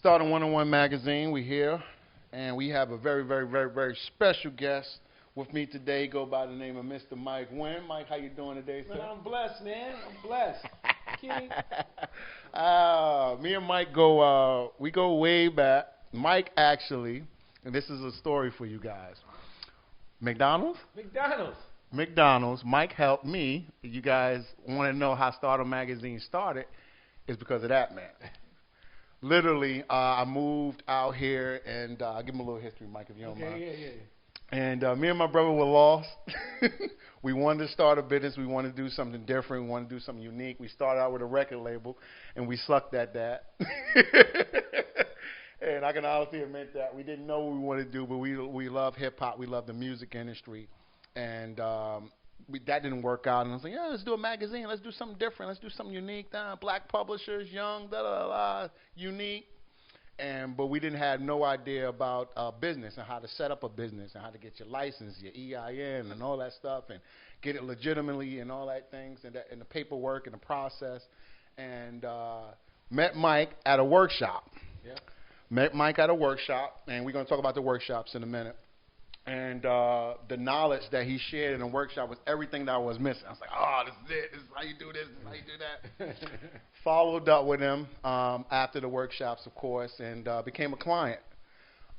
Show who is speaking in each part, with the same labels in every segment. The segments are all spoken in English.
Speaker 1: Stardom101 Magazine, we here, and we have a very, very, very, very special guest with me today. Go by the name of Mr. Mike Wynn. Mike, how you doing today, sir?
Speaker 2: Man, I'm blessed, man. I'm blessed. Kidding?
Speaker 1: Me and Mike we go way back. Mike actually, and this is a story for you guys. McDonald's. Mike helped me. You guys want to know how Stardom Magazine started? It's because of that man. Literally, I moved out here, and I'll give him a little history, Mike, if you don't mind.
Speaker 2: Yeah.
Speaker 1: And me and my brother were lost. We wanted to start a business. We wanted to do something different. We wanted to do something unique. We started out with a record label, and we sucked at that. And I can honestly admit that we didn't know what we wanted to do, but we love hip-hop. We love the music industry. And that didn't work out. And I was like, yeah, let's do a magazine. Let's do something different. Let's do something unique. Black publishers, young, unique. But we didn't have no idea about business and how to set up a business and how to get your license, your EIN, and all that stuff, and get it legitimately and all that things, and the paperwork and the process. And met Mike at a workshop.
Speaker 2: Yeah.
Speaker 1: Met Mike at a workshop, and we're going to talk about the workshops in a minute. And the knowledge that he shared in the workshop was everything that I was missing. I was like, oh, this is it. This is how you do this. This is how you do that. Followed up with him after the workshops, of course, and became a client.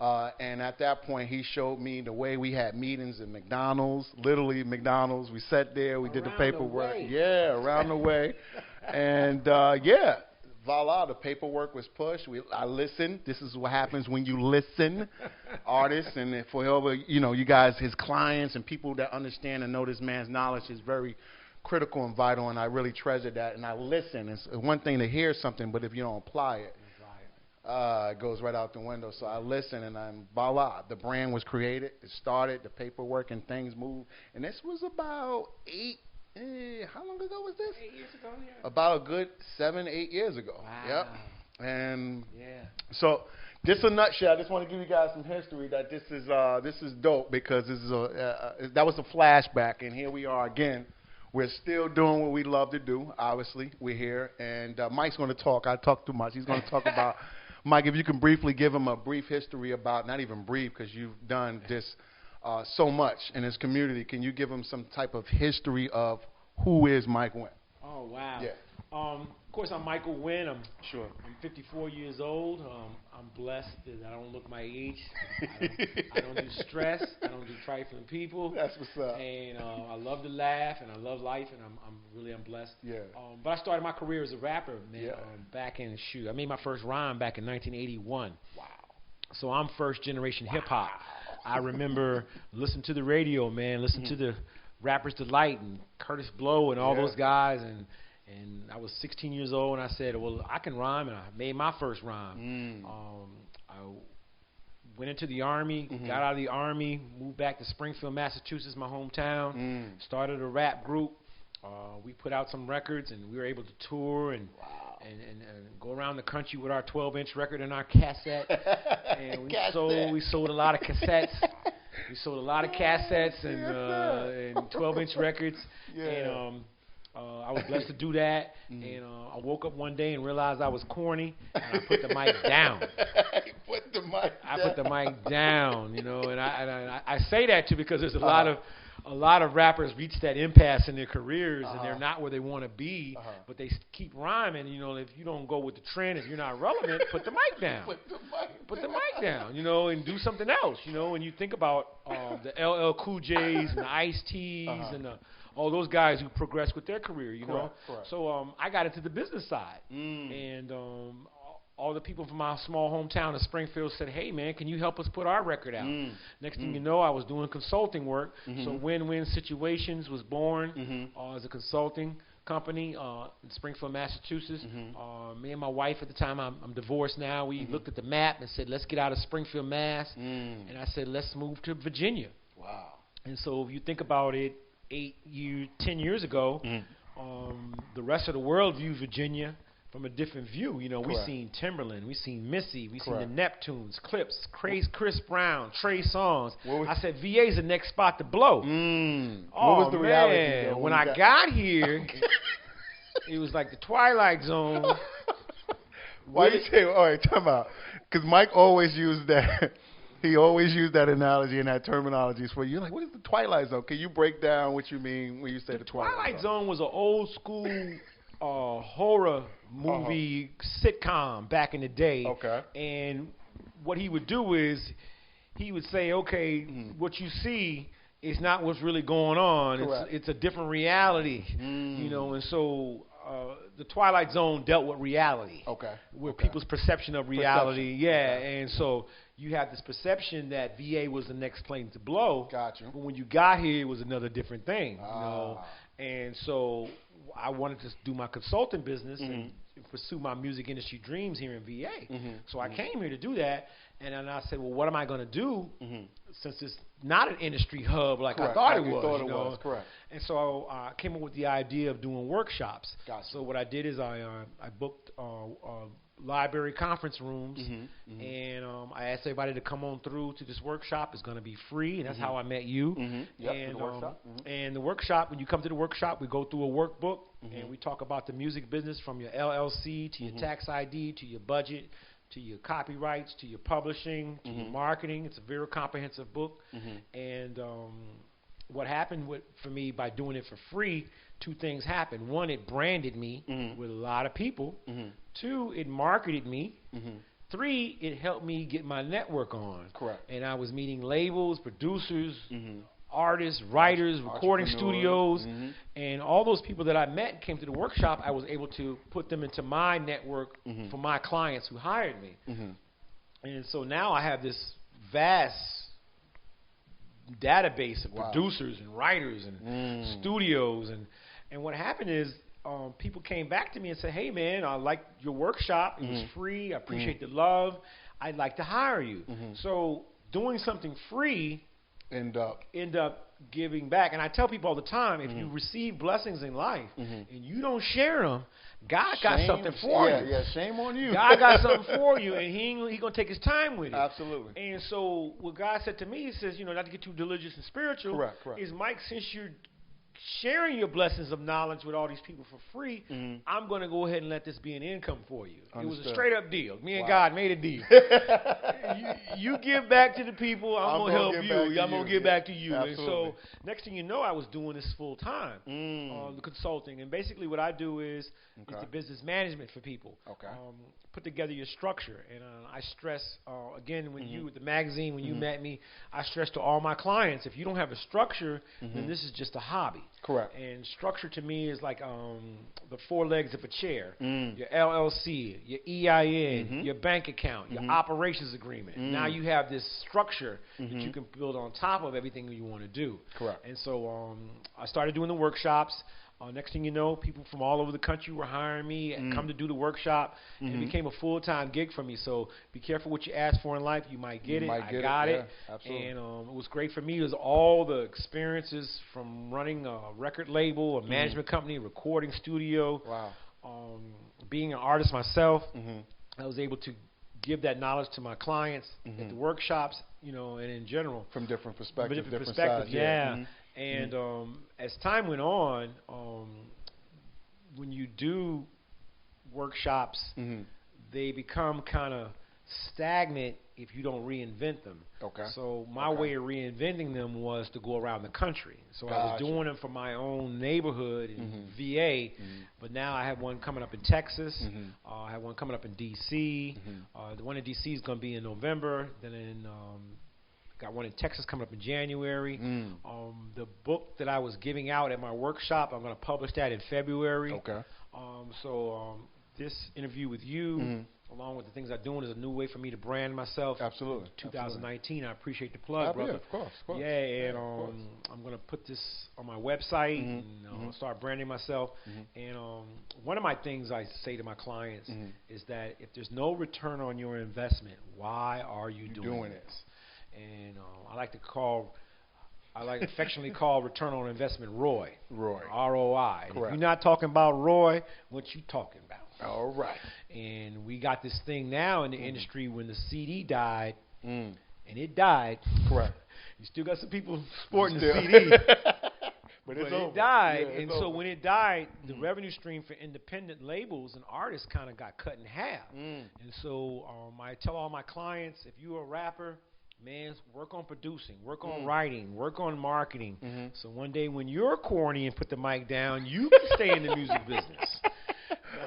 Speaker 1: And at that point, he showed me the way we had meetings in McDonald's, literally McDonald's. We sat there. We did the paperwork. Yeah, around the way. And, voila, the paperwork was pushed. I listened. This is what happens when you listen, artists, and for whoever, you guys, his clients and people that understand and know this man's knowledge is very critical and vital, and I really treasure that. And I listen. It's one thing to hear something, but if you don't apply it, it goes right out the window. So I listen, and voila, the brand was created. It started, the paperwork and things moved. And this was about how long ago was this?
Speaker 2: 8 years ago, yeah.
Speaker 1: About a good 7-8 years ago.
Speaker 2: Wow.
Speaker 1: Yep. And
Speaker 2: yeah.
Speaker 1: So, just a nutshell. I just want to give you guys some history that this is dope because this is that was a flashback, and here we are again. We're still doing what we love to do. Obviously, we're here, and Mike's going to talk. I talk too much. He's going to talk about Mike. If you can briefly give him a brief history about, not even brief, because you've done this. So much in his community. Can you give him some type of history of who is Mike Wynn?
Speaker 2: Oh, wow.
Speaker 1: Yeah.
Speaker 2: Of course, I'm Michael Wynn. I'm 54 years old. I'm blessed that I don't look my age. I don't do stress. I don't do trifling people.
Speaker 1: That's what's up.
Speaker 2: And I love to laugh, and I love life, and I'm blessed.
Speaker 1: Yeah.
Speaker 2: But I started my career as a rapper, man.
Speaker 1: Yeah.
Speaker 2: I made my first rhyme back in 1981.
Speaker 1: Wow.
Speaker 2: So I'm first generation hip hop. I remember listening to the radio, man, listening to the Rapper's Delight and Curtis Blow and all those guys, and I was 16 years old, and I said, well, I can rhyme, and I made my first rhyme. I went into the Army, got out of the Army, moved back to Springfield, Massachusetts, my hometown, started a rap group. We put out some records, and we were able to tour and go around the country with our 12-inch record and our cassette. And we sold a lot of cassettes. We sold a lot of cassettes and 12-inch records. Yeah. And I was blessed to do that. And I woke up one day and realized I was corny, and I put the mic down. I put the mic down, and I say that too because there's a lot of rappers reach that impasse in their careers, and they're not where they want to be, but they keep rhyming. If you don't go with the trend, if you're not relevant, put the mic down. Put the mic down, and do something else, and you think about the LL Cool J's and the Ice-T's and all those guys who progressed with their career,
Speaker 1: Correct.
Speaker 2: So I got into the business side, and all the people from my small hometown of Springfield said, hey, man, can you help us put our record out? Next thing you know, I was doing consulting work. So Win-Win Situations was born as a consulting company in Springfield, Massachusetts. Me and my wife at the time, I'm divorced now, we looked at the map and said, let's get out of Springfield, Mass. And I said, let's move to Virginia.
Speaker 1: Wow.
Speaker 2: And so if you think about it, 10 years ago, the rest of the world viewed Virginia from a different view. We've seen Timberland, we've seen Missy, we've seen the Neptunes, Clips, Chris Brown, Trey Songz. I said, VA's the next spot to blow.
Speaker 1: What was the reality, though,
Speaker 2: when I got here, it was like the Twilight Zone.
Speaker 1: Why you say? All right, time out. Because Mike always used that. He always used that analogy and that terminology for you. You're like, what is the Twilight Zone? Can you break down what you mean when you say the Twilight
Speaker 2: Zone was an old school horror movie sitcom back in the day.
Speaker 1: Okay.
Speaker 2: And what he would do is he would say, okay, what you see is not what's really going on. It's a different reality, you know. And so the Twilight Zone dealt with reality.
Speaker 1: Okay.
Speaker 2: With people's perception of reality. Yeah. Okay. And so you have this perception that VA was the next plane to blow.
Speaker 1: Gotcha.
Speaker 2: But when you got here, it was another different thing, you know. And so I wanted to do my consulting business and pursue my music industry dreams here in VA. So I came here to do that. And then I said, well, what am I going to do since it's not an industry hub like I thought it was?
Speaker 1: Correct.
Speaker 2: And so I came up with the idea of doing workshops.
Speaker 1: Gotcha.
Speaker 2: So what I did is I booked library conference rooms, and I asked everybody to come on through to this workshop. It's going to be free, and that's how I met you.
Speaker 1: Yep,
Speaker 2: and
Speaker 1: the workshop.
Speaker 2: And the workshop, when you come to the workshop, we go through a workbook, and we talk about the music business from your LLC to your tax ID to your budget, to your copyrights, to your publishing, to your marketing. It's a very comprehensive book. And what happened for me by doing it for free, two things happened. One, it branded me with a lot of people. Two, it marketed me. Three, it helped me get my network on.
Speaker 1: Correct.
Speaker 2: And I was meeting labels, producers, artists, writers, recording studios, and all those people that I met and came to the workshop, I was able to put them into my network for my clients who hired me. And so now I have this vast database of producers and writers and studios. And what happened is people came back to me and said, hey, man, I like your workshop. It was free. I appreciate the love. I'd like to hire you. So doing something free end up giving back. And I tell people all the time, if you receive blessings in life and you don't share them, God got something for you.
Speaker 1: Yeah, shame on you.
Speaker 2: God got something for you, and He gonna take His time with it.
Speaker 1: Absolutely.
Speaker 2: And so what God said to me, He says, not to get too religious and spiritual.
Speaker 1: Correct.
Speaker 2: Is Mike, since you're sharing your blessings of knowledge with all these people for free, I'm going to go ahead and let this be an income for you. Understood. It was a straight up deal. Me and God made a deal. you give back to the people, I'm going to help you. I'm going to give back to you.
Speaker 1: Absolutely.
Speaker 2: And so next thing you know, I was doing this full time, the consulting. And basically what I do is the business management for people. Put together your structure. And I stress, again, when you, with the magazine, when you met me, I stress to all my clients, if you don't have a structure, then this is just a hobby.
Speaker 1: Correct.
Speaker 2: And structure to me is like the four legs of a chair. Your LLC, your EIN, your bank account, your operations agreement. Now you have this structure that you can build on top of everything you want to do.
Speaker 1: Correct.
Speaker 2: And so I started doing the workshops. Next thing you know, people from all over the country were hiring me and come to do the workshop, and it became a full-time gig for me. So be careful what you ask for in life. You might get it. I got it.
Speaker 1: Absolutely.
Speaker 2: And it was great for me. It was all the experiences from running a record label, a management company, a recording studio.
Speaker 1: Wow.
Speaker 2: Being an artist myself, I was able to give that knowledge to my clients at the workshops, and in general.
Speaker 1: From different perspectives.
Speaker 2: Different perspectives,
Speaker 1: sides,
Speaker 2: And as time went on, when you do workshops, they become kind of stagnant if you don't reinvent them. So my way of reinventing them was to go around the country. So I was doing them for my own neighborhood in VA, but now I have one coming up in Texas. I have one coming up in D.C. The one in D.C. is going to be in November. Then got one in Texas coming up in January. The book that I was giving out at my workshop, I'm going to publish that in February. So this interview with you, along with the things I'm doing, is a new way for me to brand myself.
Speaker 1: Absolutely.
Speaker 2: 2019. I appreciate the plug, brother.
Speaker 1: Yeah, of course.
Speaker 2: Yeah, and I'm going to put this on my website and start branding myself. And one of my things I say to my clients is that if there's no return on your investment, why are you doing this? And I like affectionately call return on investment ROI. ROI. And if you're not talking about ROI, what you talking about?
Speaker 1: All right.
Speaker 2: And we got this thing now in the industry when the CD died, and it died.
Speaker 1: Correct.
Speaker 2: You still got some people sporting the CD.
Speaker 1: But
Speaker 2: it died.
Speaker 1: Yeah,
Speaker 2: and so when it died, the revenue stream for independent labels and artists kind of got cut in half. And so I tell all my clients, if you're a rapper, man, work on producing, work on writing, work on marketing. So one day when you're corny and put the mic down, you can stay in the music business.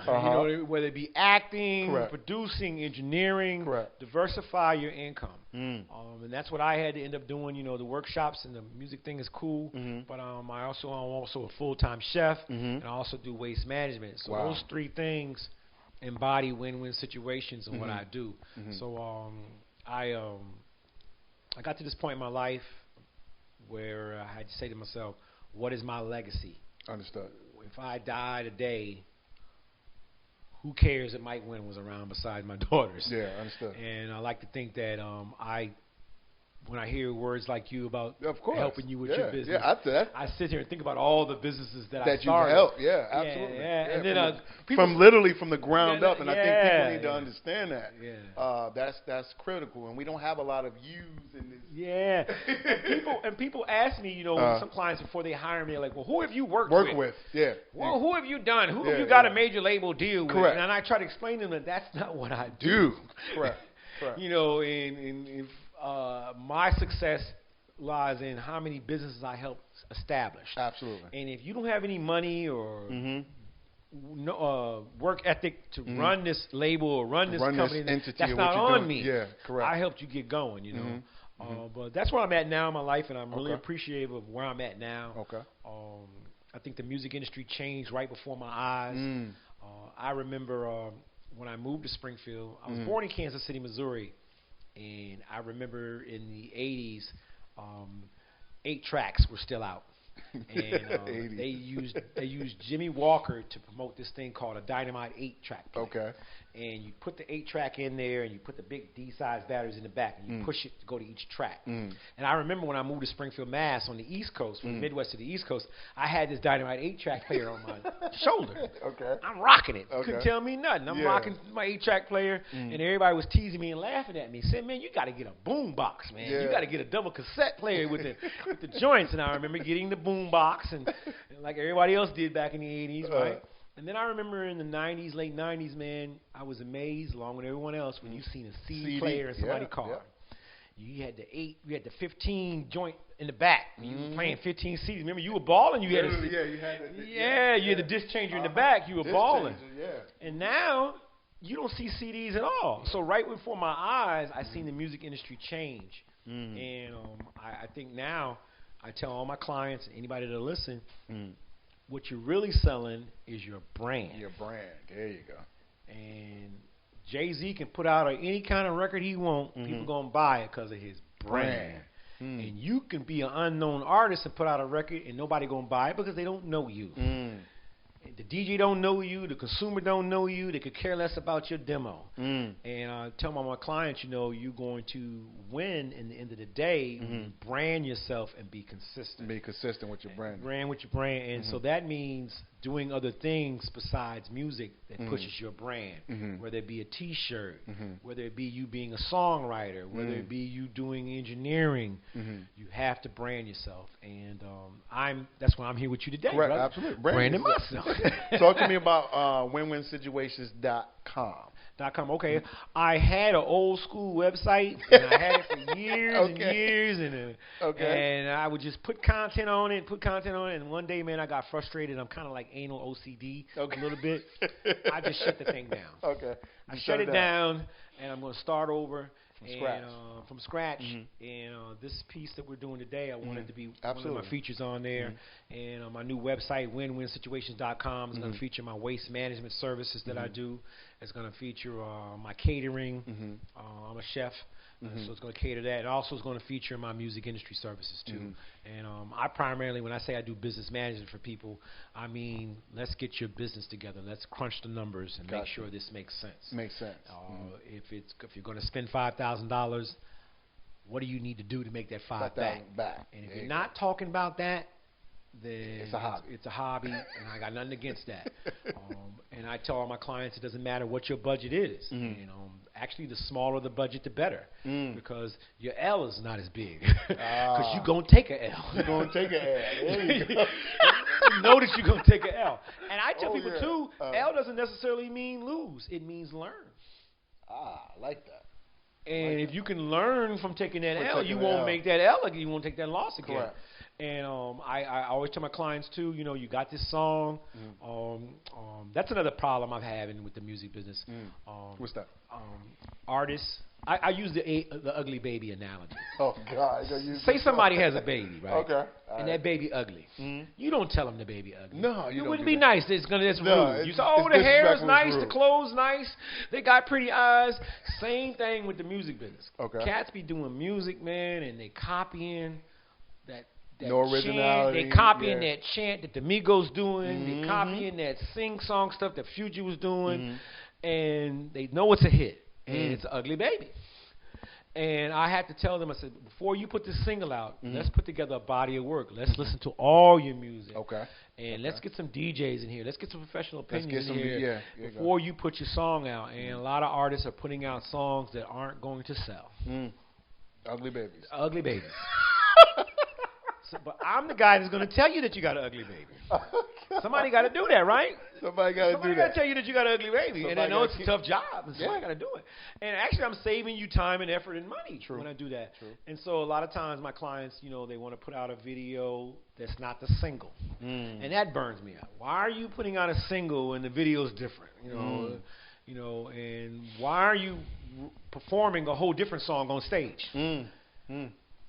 Speaker 2: You know, whether it be acting, producing, engineering, diversify your income. And that's what I had to end up doing. You know, the workshops and the music thing is cool, but I'm also a full-time chef, and I also do waste management. So those three things embody win-win situations in what I do. So I got to this point in my life where I had to say to myself, what is my legacy?
Speaker 1: Understood.
Speaker 2: If I die today, who cares that Mike Wynn was around besides my daughters?
Speaker 1: Yeah, understood.
Speaker 2: And I like to think that when I hear words like you about helping you with your business, I sit here and think about all the businesses that I started.
Speaker 1: You've helped. Yeah, absolutely.
Speaker 2: Yeah. And then
Speaker 1: from literally from the ground up, and I think people need to understand that.
Speaker 2: Yeah.
Speaker 1: That's critical, and we don't have a lot of yous in this.
Speaker 2: Yeah. and people ask me, you know, some clients before they hire me, they're like, well, who have you worked with?
Speaker 1: Yeah.
Speaker 2: Well, who have you done? Who have you got a major label deal with?
Speaker 1: Correct.
Speaker 2: And I try to explain to them that that's not what I do.
Speaker 1: Correct.
Speaker 2: You know, and my success lies in how many businesses I help establish.
Speaker 1: Absolutely.
Speaker 2: And if you don't have any money or work ethic to run this label or run this company, that's not on me.
Speaker 1: Yeah, correct.
Speaker 2: I helped you get going, you know. But that's where I'm at now in my life, and I'm really appreciative of where I'm at now.
Speaker 1: Okay.
Speaker 2: I think the music industry changed right before my eyes. I remember when I moved to Springfield, I was born in Kansas City, Missouri. And I remember in the 80s, 8-tracks were still out. And they used Jimmy Walker to promote this thing called a Dynamite 8-track player.
Speaker 1: Okay.
Speaker 2: And you put the 8-track in there, and you put the big D-size batteries in the back, and you push it to go to each track. And I remember when I moved to Springfield, Mass, on the East Coast, from the Midwest to the East Coast, I had this Dynamite 8-track player on my shoulder.
Speaker 1: Okay.
Speaker 2: I'm rocking it. Couldn't tell me nothing. I'm rocking my 8-track player, and everybody was teasing me and laughing at me, saying, man, you got to get a boom box, man. You got to get a double cassette player with the joints. And I remember getting the boom box, and like everybody else did back in the 80s, right? And then I remember in the 90s, late 90s, man, I was amazed, along with everyone else, when you seen a CD player in somebody's car. You had the 15 joint in the back. You were playing 15 CDs. Remember, you were balling. You had you had the disc changer in the back. You were balling. And now you don't see CDs at all. So right before my eyes, I seen the music industry change. And I think now I tell all my clients, anybody that listen, what you're really selling is your brand.
Speaker 1: Your brand. There you go.
Speaker 2: And Jay-Z can put out any kind of record he wants. People going to buy it because of his brand. And you can be an unknown artist and put out a record and nobody going to buy it because they don't know you. The DJ don't know you. The consumer don't know you. They could care less about your demo. And I tell my clients, you know, you're going to win in the end of the day. Brand yourself and be consistent.
Speaker 1: Be consistent with your brand.
Speaker 2: Brand with your brand. And so that means doing other things besides music that pushes your brand. Whether it be a T-shirt, whether it be you being a songwriter, whether it be you doing engineering. You have to brand yourself. And that's why I'm here with you today.
Speaker 1: Correct,
Speaker 2: brother.
Speaker 1: absolutely.
Speaker 2: Branding myself.
Speaker 1: Talk to me about winwinsituations.com.
Speaker 2: Okay, I had an old school website, and I had it for years and years, and I would just put content on it, and one day, man, I got frustrated. I'm kind of like anal OCD a little bit. I just shut the thing down. I shut it down, and I'm going to start over. From scratch. And this piece that we're doing today, I wanted to be one of my features on there. And my new website, winwinsituations.com, is going to feature my waste management services that I do. It's going to feature my catering. I'm a chef, so it's going to cater that. It also is going to feature my music industry services, too. And I primarily, when I say I do business management for people, I mean, let's get your business together. Let's crunch the numbers and make sure this makes sense.
Speaker 1: Makes sense.
Speaker 2: If you're going to spend $5,000, what do you need to do to make that $5,000 back? And if you're not talking about that, then it's a hobby, and I got nothing against that. And I tell all my clients it doesn't matter what your budget is. actually, the smaller the budget, the better, because your L is not as big, because you're going to take an L.
Speaker 1: You're going to take an L. There you go.
Speaker 2: You know that you're going to take an L. And I tell people, too, L doesn't necessarily mean lose. It means learn.
Speaker 1: I like that.
Speaker 2: And if you can learn from taking that L, you won't make that L again. You won't take that loss again.
Speaker 1: Correct.
Speaker 2: And I always tell my clients, too, you know, you got this song. That's another problem I'm having with the music business.
Speaker 1: What's that?
Speaker 2: Artists. I use the ugly baby analogy.
Speaker 1: Oh, God.
Speaker 2: Say somebody has a baby, right?
Speaker 1: Okay.
Speaker 2: And that baby ugly. You don't tell them the baby ugly.
Speaker 1: No, you
Speaker 2: it
Speaker 1: don't
Speaker 2: wouldn't
Speaker 1: do
Speaker 2: be
Speaker 1: that.
Speaker 2: nice. That's rude. You say, oh, the hair is nice, the clothes nice, they got pretty eyes. Same thing with the music business.
Speaker 1: Okay.
Speaker 2: Cats be doing music, man, and they copying that
Speaker 1: no originality.
Speaker 2: Chant. They copying that chant that the Migos doing. They copying that sing-song stuff that Future was doing. And they know it's a hit. And it's an ugly baby. And I had to tell them, I said, before you put this single out, let's put together a body of work. Let's listen to all your music.
Speaker 1: Okay.
Speaker 2: And let's get some DJs in here. Let's get some professional opinions in here
Speaker 1: Yeah,
Speaker 2: before you put your song out. And a lot of artists are putting out songs that aren't going to sell.
Speaker 1: Ugly babies.
Speaker 2: Ugly babies. But I'm the guy that's going to tell you that you got an ugly baby. Somebody got to do that, right?
Speaker 1: Somebody got to do that.
Speaker 2: Somebody got to tell you that you got an ugly baby. And I know it's a tough job. And somebody got to do it. And actually, I'm saving you time and effort and money when I do that. True. And so a lot of times my clients, you know, they want to put out a video that's not the single. And that burns me out. Why are you putting out a single and the video's different? You know, and why are you performing a whole different song on stage?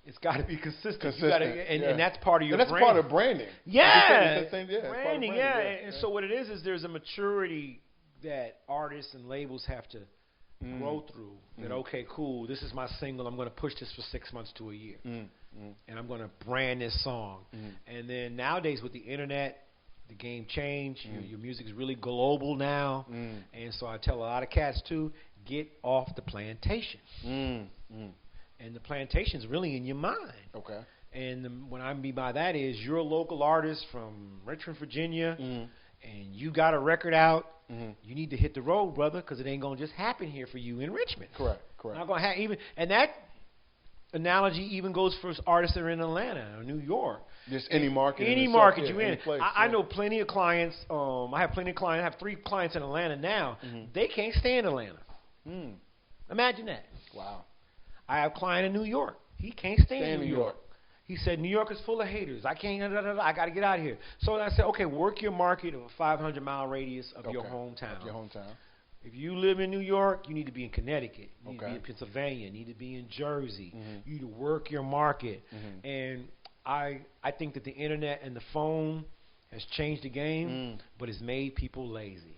Speaker 2: It's got to be consistent. You gotta, and that's part of your brand.
Speaker 1: And that's part of branding.
Speaker 2: Branding, And so what it is there's a maturity that artists and labels have to grow through. That, okay, cool, this is my single. I'm going to push this for 6 months to a year. And I'm going to brand this song. And then nowadays with the internet, the game changed. Your music is really global now. And so I tell a lot of cats, too, get off the plantation. And the plantation's really in your mind. Okay. And what I mean by that is you're a local artist from Richmond, Virginia, and you got a record out. You need to hit the road, brother, because it ain't going to just happen here for you in Richmond. Correct. Not going to and that analogy even goes for artists that are in Atlanta or New York.
Speaker 1: Just any market.
Speaker 2: Any market you're in. I know plenty of clients. I have plenty of clients. I have 3 clients in Atlanta now. They can't stand Atlanta. Imagine that. Wow. I have a client in New York. He can't stand New York. He said, New York is full of haters. I can't, I got to get out of here. So I said, okay, work your market of a 500-mile radius of your hometown. If you live in New York, you need to be in Connecticut. You need to be in Pennsylvania. You need to be in Jersey. You need to work your market. And I think that the internet and the phone has changed the game, but it's made people lazy.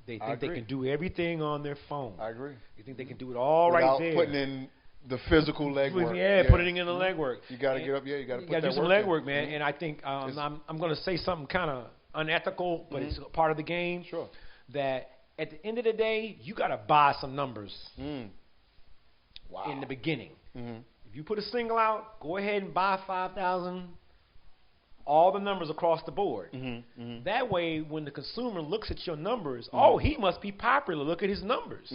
Speaker 2: They think they can do everything on their phone. I agree. They think they can do it all right there.
Speaker 1: Without putting in the physical legwork.
Speaker 2: Putting in the legwork.
Speaker 1: You got to get up. You got to put that work in. You got to do some
Speaker 2: legwork, man. And I think I'm going to say something kind of unethical, but it's part of the game. Sure. That at the end of the day, you got to buy some numbers. Wow. In the beginning. If you put a single out, go ahead and buy 5,000. All the numbers across the board. That way, when the consumer looks at your numbers, oh, he must be popular. Look at his numbers.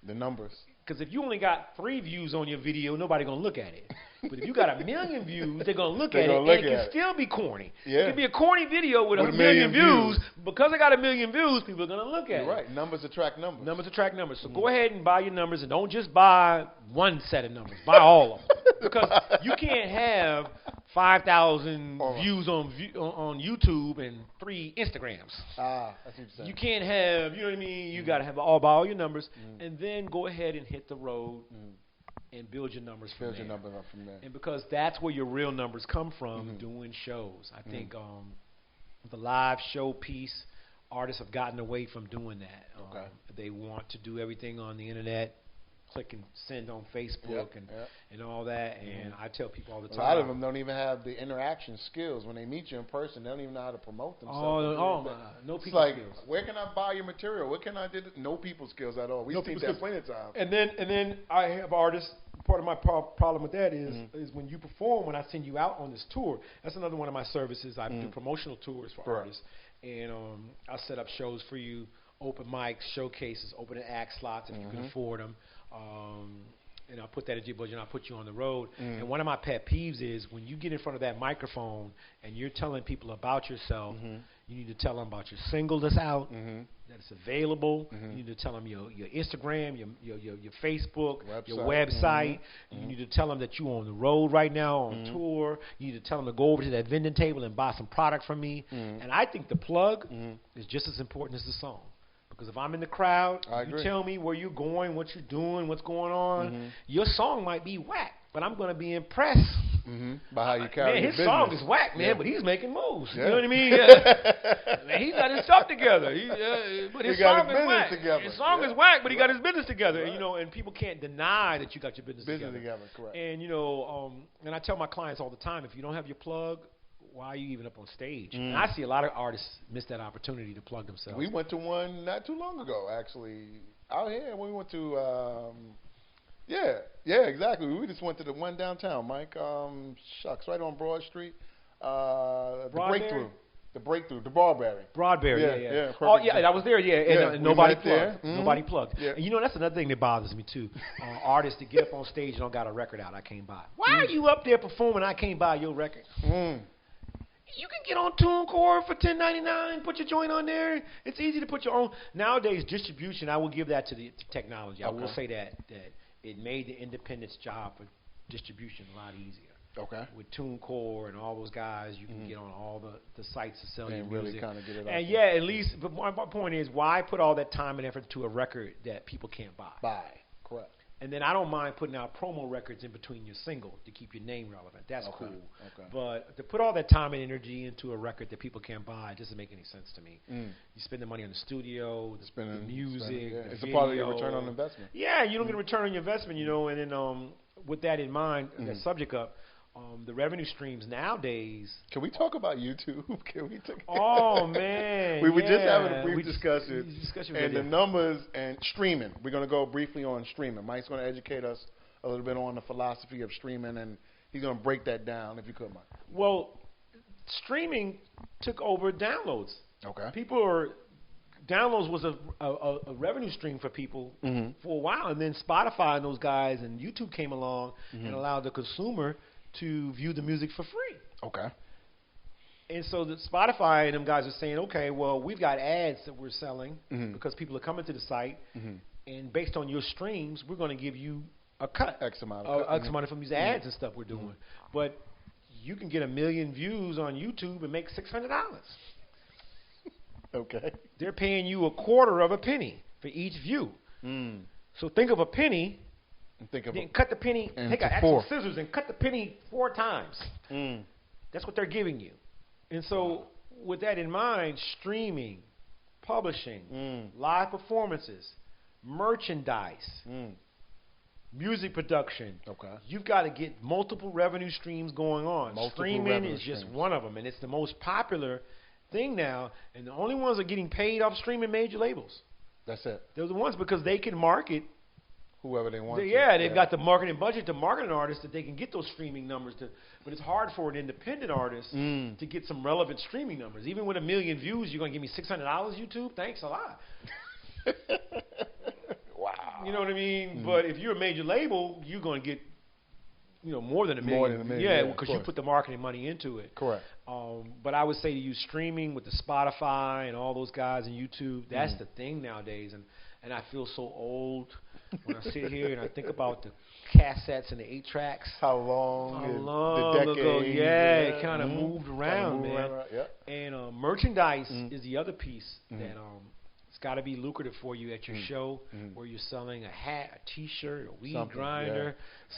Speaker 2: The numbers. Because if you only got 3 views on your video, nobody going to look at it. But if you got 1 million views, they're going to look at it, and it can still be corny. It can be a corny video with 1 million views. Because I got 1 million views, people are going to look at it.
Speaker 1: Right. Numbers attract numbers.
Speaker 2: Numbers attract numbers. So go ahead and buy your numbers, and don't just buy one set of numbers. Buy all of them. Because you can't have 5,000 views on YouTube and 3 Instagrams. That's what you're saying. You can't have, you know what I mean? You got to have buy all your numbers, and then go ahead and hit the road and build your numbers from there. Build your numbers up from there. And because that's where your real numbers come from, doing shows. I think the live show piece, artists have gotten away from doing that. They want to do everything on the internet. Click and send on Facebook and all that, and I tell people all the time. A lot of them don't even have the interaction skills. When they meet you in person, they don't even know how to promote themselves. No people skills. Where can I buy your material? What can I do? No people skills at all. We've seen that plenty of times. And then I have artists. Part of my problem with that is when you perform, when I send you out on this tour. That's another one of my services. I do promotional tours for artists. and I'll set up shows for you, open mics, showcases, open act slots if you can afford them. And I'll put that at your budget, and I'll put you on the road. And one of my pet peeves is when you get in front of that microphone and you're telling people about yourself, you need to tell them about your single that's out, that it's available. You need to tell them your Instagram, your Facebook, your website. You need to tell them that you're on the road right now on tour. You need to tell them to go over to that vending table and buy some product from me. And I think the plug is just as important as the song. Because if I'm in the crowd, you tell me where you're going, what you're doing, what's going on. Your song might be whack, but I'm going to be impressed
Speaker 1: by how you carry your
Speaker 2: his
Speaker 1: business.
Speaker 2: song is whack, man, but he's making moves. You know what I mean? Man, he's got his stuff together. But his song is whack. His song is whack, but he got his business together. And, you know, and people can't deny that you got your business together.
Speaker 1: Correct.
Speaker 2: And, you know, and I tell my clients all the time, if you don't have your plug, why are you even up on stage? And I see a lot of artists miss that opportunity to plug themselves.
Speaker 1: We went to one not too long ago, actually, out here. When we went to, exactly. We just went to the one downtown, Mike. Right on Broad Street. The Breakthrough, the Barberry.
Speaker 2: Broadberry, yeah.
Speaker 1: Oh,
Speaker 2: yeah, I was there, and nobody plugged. Nobody plugged.
Speaker 1: Yeah.
Speaker 2: And you know, that's another thing that bothers me, too. Artists that get up on stage and don't got a record out, I can't buy. Why are you up there performing, I can't buy your record? You can get on TuneCore for $10.99, put your joint on there. It's easy to put your own. Nowadays, distribution, I will give that to the technology. I will say that it made the independent's job for distribution a lot easier.
Speaker 1: Okay. With
Speaker 2: TuneCore and all those guys, you can get on all the sites to sell your
Speaker 1: really
Speaker 2: music.
Speaker 1: Kind of get it
Speaker 2: and yeah, at least, but my point is, why put all that time and effort to a record that people can't buy?
Speaker 1: Correct.
Speaker 2: And then I don't mind putting out promo records in between your single to keep your name relevant. That's cool. Okay. But to put all that time and energy into a record that people can't buy doesn't make any sense to me. You spend the money on the studio, the music,
Speaker 1: it's a part of your return on investment.
Speaker 2: Yeah, you don't get a return on your investment, you know. And then with that in mind, that subject up, the revenue streams nowadays.
Speaker 1: Can we talk about YouTube?
Speaker 2: Oh man,
Speaker 1: we just having a brief discussion.
Speaker 2: And
Speaker 1: the numbers and streaming. We're going to go briefly on streaming. Mike's going to educate us a little bit on the philosophy of streaming, and he's going to break that down if you could, Mike.
Speaker 2: Well, streaming took over downloads.
Speaker 1: Okay.
Speaker 2: Downloads was a revenue stream for people for a while, and then Spotify and those guys and YouTube came along and allowed the consumer to view the music for free.
Speaker 1: Okay.
Speaker 2: And so the Spotify and them guys are saying, okay, well, we've got ads that we're selling because people are coming to the site, and based on your streams, we're going to give you a cut.
Speaker 1: X amount
Speaker 2: from these ads and stuff we're doing. But you can get 1 million views on YouTube and make $600.
Speaker 1: Okay.
Speaker 2: They're paying you a quarter of a penny for each view. So think of a penny. Cut the penny, take an actual scissors and cut the penny 4 times. That's what they're giving you. And so with that in mind, streaming, publishing, live performances, merchandise, music production.
Speaker 1: Okay.
Speaker 2: You've got to get multiple revenue streams going on. Streaming is just one of them, and it's the most popular thing now. And the only ones that are getting paid off streaming major labels.
Speaker 1: That's it.
Speaker 2: They're the ones because they can market
Speaker 1: whoever they want.
Speaker 2: They've got the marketing budget to market an artist that they can get those streaming numbers to. But it's hard for an independent artist to get some relevant streaming numbers. Even with 1 million views, you're going to give me $600, YouTube? Thanks a lot.
Speaker 1: Wow.
Speaker 2: You know what I mean? But if you're a major label, you're going to get more than 1 million.
Speaker 1: More than 1 million.
Speaker 2: Yeah, because you put the marketing money into it.
Speaker 1: Correct.
Speaker 2: But I would say to you, streaming with the Spotify and all those guys and YouTube, that's the thing nowadays. And I feel so old when I sit here and I think about the cassettes and the 8-tracks.
Speaker 1: How long
Speaker 2: ago? Yeah, it kind of moved around, man. And merchandise is the other piece that it's got to be lucrative for you at your show where you're selling a hat, a T-shirt, a weed grinder,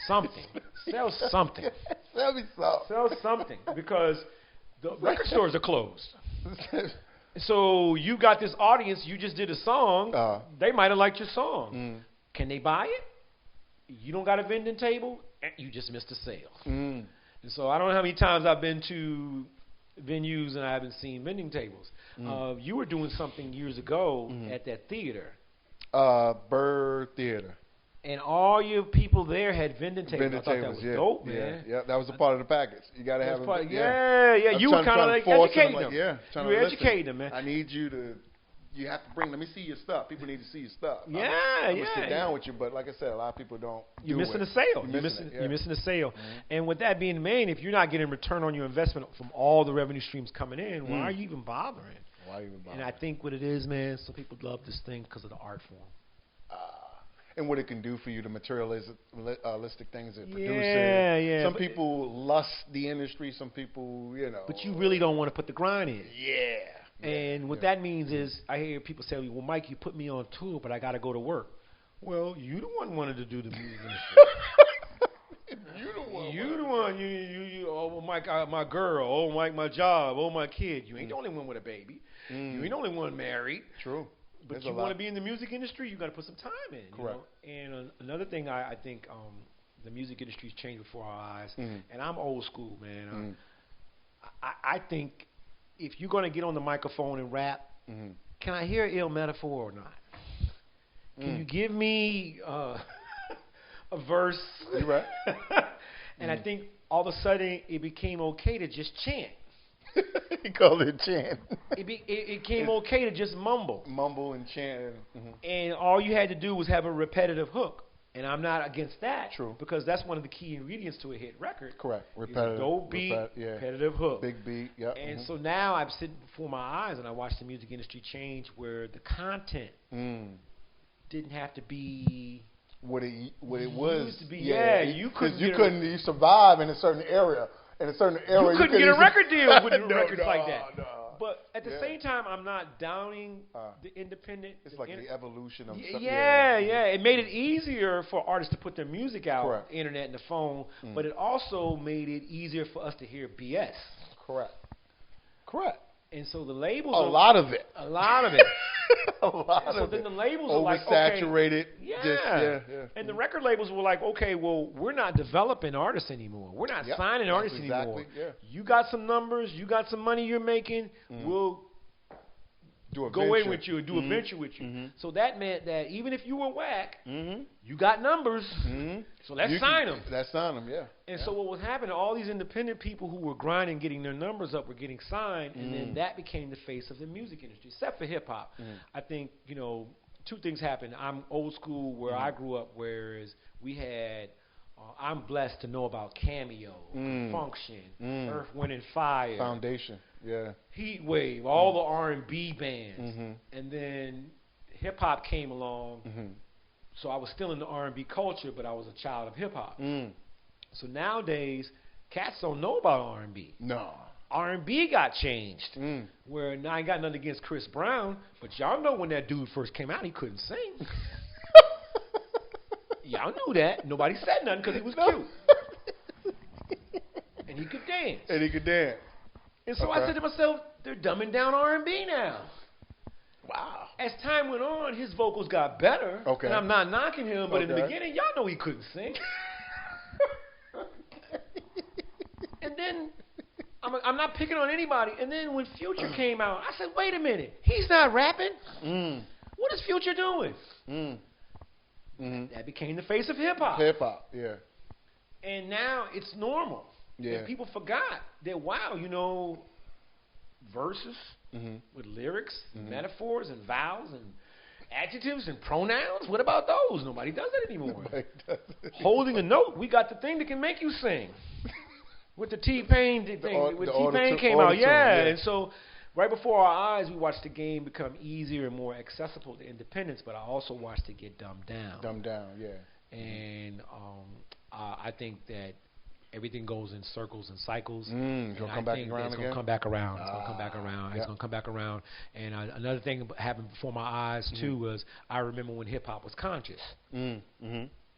Speaker 2: something. Sell something. Sell something because the record stores are closed. So you got this audience, you just did a song, they might have liked your song. Can they buy it? You don't got a vending table, you just missed a sale. And so I don't know how many times I've been to venues and I haven't seen vending tables. You were doing something years ago at that theater.
Speaker 1: Bird Theater.
Speaker 2: And all your people there had vending tables.
Speaker 1: Vending
Speaker 2: I thought
Speaker 1: tables,
Speaker 2: that was dope, man.
Speaker 1: Yeah, that was a part of the package. You got to have it.
Speaker 2: Yeah. You were kind of like educating them.
Speaker 1: You
Speaker 2: were educating them, man.
Speaker 1: I need you to. You have to let me see your stuff. People need to see your stuff. I'm gonna sit down with you, but like I said, a lot of people don't.
Speaker 2: You're missing the sale. You're missing the sale. Mm-hmm. And with that being the main, if you're not getting return on your investment from all the revenue streams coming in, why are you even bothering? And I think what it is, man, some people love this thing because of the art form.
Speaker 1: And what it can do for you, the materialistic things it produces.
Speaker 2: Yeah.
Speaker 1: Some people lust the industry. Some people,
Speaker 2: But you really don't want to put the grind in.
Speaker 1: Yeah.
Speaker 2: And what that means is, I hear people say, well, Mike, you put me on tour, but I got to go to work. Well, you the one wanted to do the music industry. You the one. You. Oh, Mike, my girl. Oh, Mike, my job. Oh, my kid. You ain't the only one with a baby. You ain't the only one married.
Speaker 1: True.
Speaker 2: But you want to be in the music industry, you got to put some time in.
Speaker 1: Correct.
Speaker 2: And another thing, I think the music industry's changed before our eyes. And I'm old school, man. I think if you're going to get on the microphone and rap, can I hear ill metaphor or not? Can you give me a verse?
Speaker 1: You're right.
Speaker 2: And I think all of a sudden it became okay to just chant.
Speaker 1: He called it chant.
Speaker 2: It became okay to just mumble.
Speaker 1: Mumble and chant.
Speaker 2: And all you had to do was have a repetitive hook. And I'm not against that.
Speaker 1: True.
Speaker 2: Because that's one of the key ingredients to a hit record.
Speaker 1: Correct. Repetitive.
Speaker 2: Dope beat, repetitive hook.
Speaker 1: Big beat, yep.
Speaker 2: And so now I'm sitting before my eyes and I watch the music industry change where the content didn't have to be
Speaker 1: what it was.
Speaker 2: Used to be. You
Speaker 1: survive in a certain area. In a certain area,
Speaker 2: you couldn't get a record deal with records like that.
Speaker 1: No.
Speaker 2: But at the same time, I'm not downing the independent.
Speaker 1: It's like the evolution of something.
Speaker 2: Yeah. It made it easier for artists to put their music out,
Speaker 1: Correct.
Speaker 2: The internet and the phone, but it also made it easier for us to hear BS.
Speaker 1: Correct.
Speaker 2: And so the labels
Speaker 1: A lot of it.
Speaker 2: A lot of it.
Speaker 1: So
Speaker 2: then the labels are like,
Speaker 1: oversaturated.
Speaker 2: Okay, And the record labels were like, okay, well, we're not developing artists anymore. We're not signing artists anymore.
Speaker 1: Yeah.
Speaker 2: You got some numbers. You got some money you're making. We'll go in with you and do a venture with you. So that meant that even if you were whack, you got numbers. So let's sign them.
Speaker 1: Let's sign them, yeah.
Speaker 2: And so what was happening, all these independent people who were grinding, getting their numbers up, were getting signed, and then that became the face of the music industry, except for hip-hop. I think, two things happened. I'm old school where I grew up, whereas we had, I'm blessed to know about Cameo, Function, Earth, Wind and Fire.
Speaker 1: Foundation, yeah.
Speaker 2: Heat Wave, all the R&B bands. And then hip-hop came along. So I was still in the R&B culture, but I was a child of hip-hop. So nowadays, cats don't know about R&B.
Speaker 1: No.
Speaker 2: R&B got changed. Where now I ain't got nothing against Chris Brown, but y'all know when that dude first came out, he couldn't sing. Y'all knew that. Nobody said nothing because he was cute. And he could dance. And so I said to myself, they're dumbing down R&B now.
Speaker 1: Wow.
Speaker 2: As time went on, his vocals got better.
Speaker 1: Okay.
Speaker 2: And I'm not knocking him, but in the beginning, y'all know he couldn't sing. And then, I'm not picking on anybody. And then when Future came out, I said, wait a minute. He's not rapping. What is Future doing? That became the face of hip-hop.
Speaker 1: Hip-hop, yeah.
Speaker 2: And now it's normal.
Speaker 1: Yeah.
Speaker 2: And people forgot that, wow, verses with lyrics, and metaphors, and vowels, and adjectives, and pronouns. What about those? Nobody does that anymore. Holding a note, we got the thing that can make you sing. With the T-Pain thing, when T-Pain came out, And so right before our eyes, we watched the game become easier and more accessible to independents, but I also watched it get dumbed down. And I think that everything goes in circles and cycles.
Speaker 1: It's going to come back around again?
Speaker 2: It's going to come back around. It's going to come back around. It's going to come back around. And another thing happened before my eyes, too, was I remember when hip-hop was conscious. And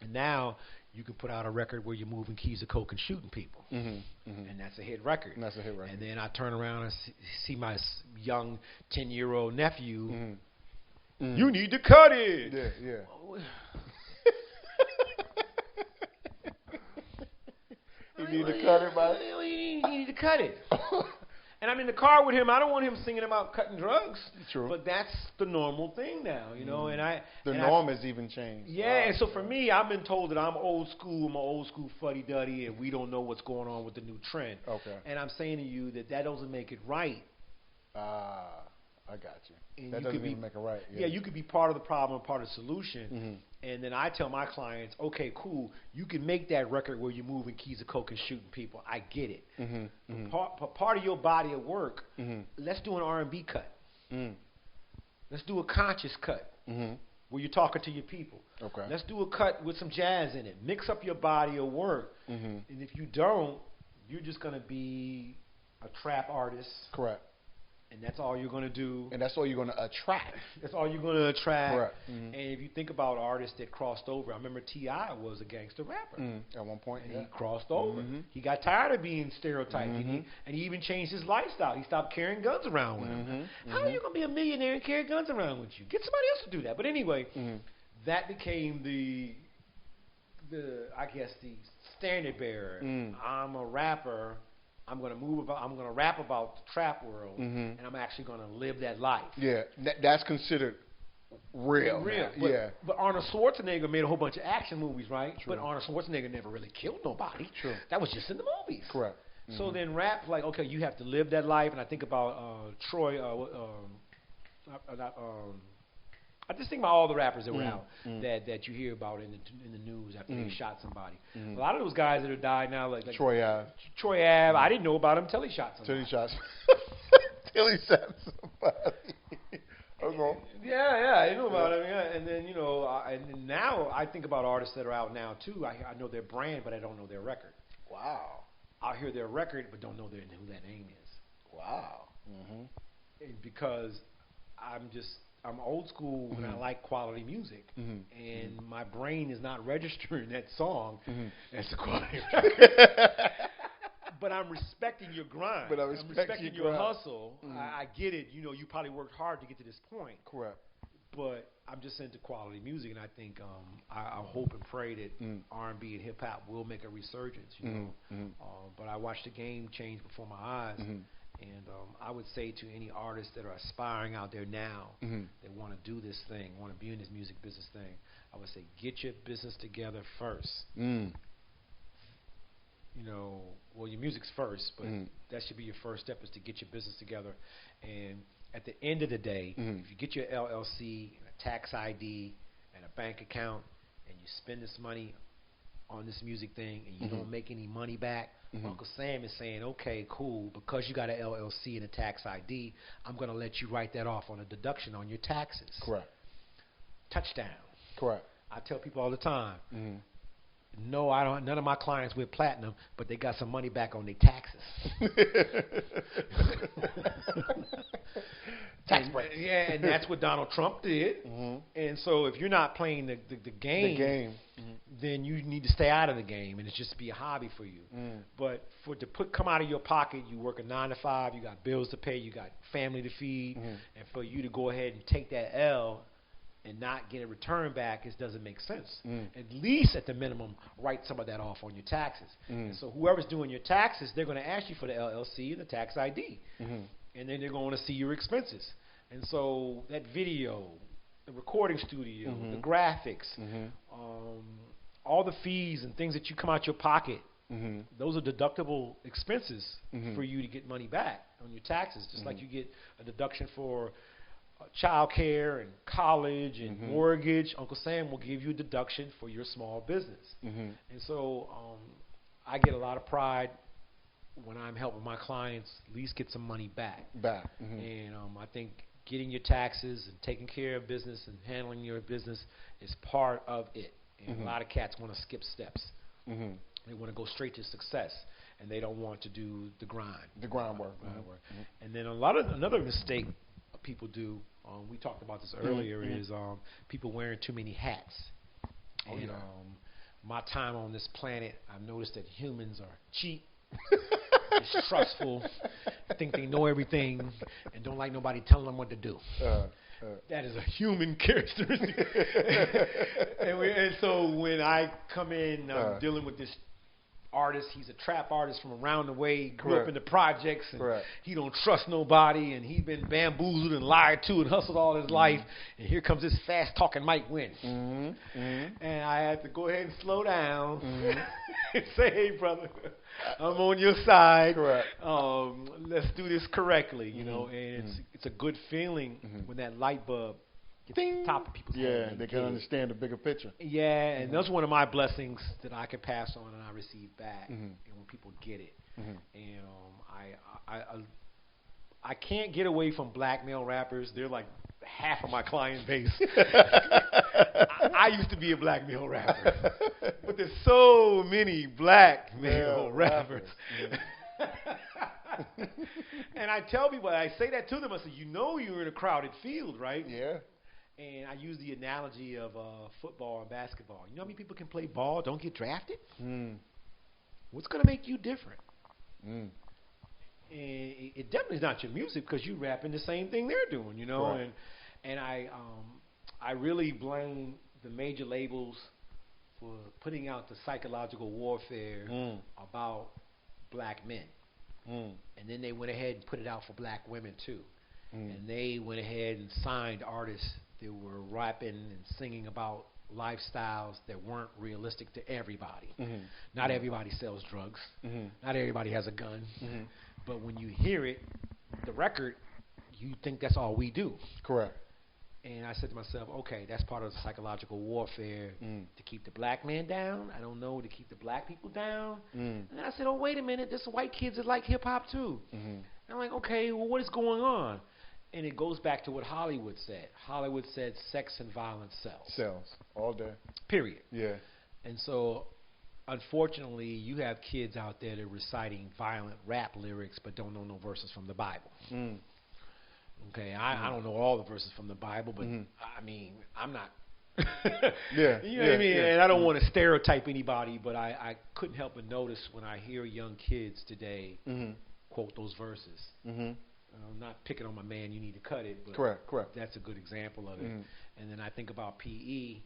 Speaker 2: now you can put out a record where you're moving keys of coke and shooting people. And that's a hit record. And then I turn around and see my young 10-year-old nephew. You need to cut it.
Speaker 1: You need to cut it, man.
Speaker 2: You need to cut it. And I'm in the car with him. I don't want him singing about cutting drugs.
Speaker 1: True.
Speaker 2: But that's the normal thing now, you know. And
Speaker 1: the norm has even changed.
Speaker 2: Yeah, and so for me, I've been told that I'm old school. I'm an old school fuddy-duddy, and we don't know what's going on with the new trend.
Speaker 1: Okay.
Speaker 2: And I'm saying to you that doesn't make it right.
Speaker 1: I got you.
Speaker 2: And
Speaker 1: that
Speaker 2: you
Speaker 1: doesn't
Speaker 2: could
Speaker 1: even make it right.
Speaker 2: Yeah, you could be part of the problem, part of the solution. And then I tell my clients, okay, cool, you can make that record where you're moving keys of coke and shooting people. I get it. But part of your body of work, let's do an R&B cut. Let's do a conscious cut where you're talking to your people.
Speaker 1: Okay.
Speaker 2: Let's do a cut with some jazz in it. Mix up your body of work. And if you don't, you're just going to be a trap artist.
Speaker 1: Correct.
Speaker 2: And that's all you're going to do.
Speaker 1: And that's all you're going to attract.
Speaker 2: That's all you're going to attract.
Speaker 1: Correct.
Speaker 2: And if you think about artists that crossed over, I remember T.I. was a gangster rapper.
Speaker 1: At one point,
Speaker 2: and he crossed over. He got tired of being stereotyped. And he even changed his lifestyle. He stopped carrying guns around with him. How are you going to be a millionaire and carry guns around with you? Get somebody else to do that. But anyway, that became the I guess, the standard bearer. I'm a rapper. I'm going to rap about the trap world, and I'm actually going to live that life.
Speaker 1: Yeah, that's considered real.
Speaker 2: But Arnold Schwarzenegger made a whole bunch of action movies, right?
Speaker 1: True.
Speaker 2: But Arnold Schwarzenegger never really killed nobody.
Speaker 1: True.
Speaker 2: That was just in the movies.
Speaker 1: Correct.
Speaker 2: So then rap, like, okay, you have to live that life, and I think about Troy, I just think about all the rappers that were out that you hear about in the news after they shot somebody. A lot of those guys that have died now, like
Speaker 1: Troy Ave.
Speaker 2: Troy Ave, I didn't know about him until he shot somebody.
Speaker 1: Till he shot somebody. Okay.
Speaker 2: Yeah, I didn't know about him. Yeah. And then, you know, and now I think about artists that are out now, too. I know their brand, but I don't know their record.
Speaker 1: Wow.
Speaker 2: I hear their record, but don't know who that name is.
Speaker 1: Wow.
Speaker 2: And because I'm old school when I like quality music, and my brain is not registering that song as a quality record. But I'm respecting your grind.
Speaker 1: But I'm respecting
Speaker 2: your hustle. I get it. You know, you probably worked hard to get to this point.
Speaker 1: Correct.
Speaker 2: But I'm just into quality music, and I think I hope and pray that R&B and hip hop will make a resurgence. You know, but I watched the game change before my eyes. And I would say to any artists that are aspiring out there now, that want to do this thing, want to be in this music business thing, I would say get your business together first. You know, well, your music's first, but that should be your first step, is to get your business together. And at the end of the day, if you get your LLC, and a tax ID, and a bank account, and you spend this money on this music thing, and you don't make any money back, Uncle Sam is saying, okay, cool, because you got an LLC and a tax ID, I'm going to let you write that off on a deduction on your taxes.
Speaker 1: Correct.
Speaker 2: Touchdown.
Speaker 1: Correct.
Speaker 2: I tell people all the time, no, I don't. None of my clients with platinum, but they got some money back on their taxes. Tax break. Yeah, and that's what Donald Trump did. And so if you're not playing the game, then you need to stay out of the game, and it's just be a hobby for you. But come out of your pocket, you work a 9 to 5, you got bills to pay, you got family to feed, and for you to go ahead and take that L and not get a return back, it doesn't make sense. At least at the minimum, write some of that off on your taxes. And so whoever's doing your taxes, they're going to ask you for the LLC and the tax ID. And then they're going to see your expenses. And so that video, the recording studio, the graphics, all the fees and things that you come out your pocket, those are deductible expenses for you to get money back on your taxes, just like you get a deduction for child care and college and mortgage. Uncle Sam will give you a deduction for your small business. And so I get a lot of pride when I'm helping my clients at least get some money back. And I think getting your taxes and taking care of business and handling your business is part of it. And a lot of cats want to skip steps. They want to go straight to success, and they don't want to do the grind.
Speaker 1: The groundwork.
Speaker 2: And then another mistake people do, we talked about this earlier, is people wearing too many hats. My time on this planet, I've noticed that humans are cheap, distrustful, think they know everything, and don't like nobody telling them what to do. That is a human characteristic. and so when I come in, I'm dealing with this artist. He's a trap artist from around the way. Grew
Speaker 1: Correct.
Speaker 2: up in the projects, and
Speaker 1: Correct.
Speaker 2: he don't trust nobody, and he's been bamboozled and lied to and hustled all his life. And here comes this fast-talking Mike Wynn. And I had to go ahead and slow down and say, hey, brother, I'm on your side.
Speaker 1: Correct.
Speaker 2: Let's do this correctly, you know. And it's a good feeling when that light bulb gets to the top of people's heads.
Speaker 1: Yeah, they can understand the bigger picture.
Speaker 2: Yeah, and that's one of my blessings that I can pass on and I receive back, and when people get it. And I can't get away from black male rappers. They're like half of my client base. I used to be a black male rapper, but there's so many black male rappers. And I tell people, I say that to them, I say, you know you're in a crowded field, right?
Speaker 1: Yeah.
Speaker 2: And I use the analogy of football and basketball. You know how many people can play ball, don't get drafted? What's going to make you different? And it definitely is not your music, because you rapping the same thing they're doing, you know.
Speaker 1: Right.
Speaker 2: And I really blame the major labels for putting out the psychological warfare about black men. And then they went ahead and put it out for black women too. And they went ahead and signed artists that were rapping and singing about lifestyles that weren't realistic to everybody. Not everybody sells drugs. Not everybody has a gun. But when you hear it, the record, you think that's all we do.
Speaker 1: Correct.
Speaker 2: And I said to myself, okay, that's part of the psychological warfare to keep the black man down. I don't know, to keep the black people down. And I said, oh, wait a minute, there's white kids that like hip-hop too. And I'm like, okay, well, what is going on? And it goes back to what Hollywood said. Hollywood said sex and violence sells.
Speaker 1: Sells all day.
Speaker 2: Period.
Speaker 1: Yeah.
Speaker 2: And so, unfortunately, you have kids out there that are reciting violent rap lyrics but don't know no verses from the Bible. Okay, I don't know all the verses from the Bible, but I mean, I'm not.
Speaker 1: Yeah.
Speaker 2: You know what I mean? And I don't want to stereotype anybody, but I couldn't help but notice when I hear young kids today quote those verses. I'm not picking on my man, you need to cut it, but
Speaker 1: Correct.
Speaker 2: that's a good example of it. And then I think about P.E.,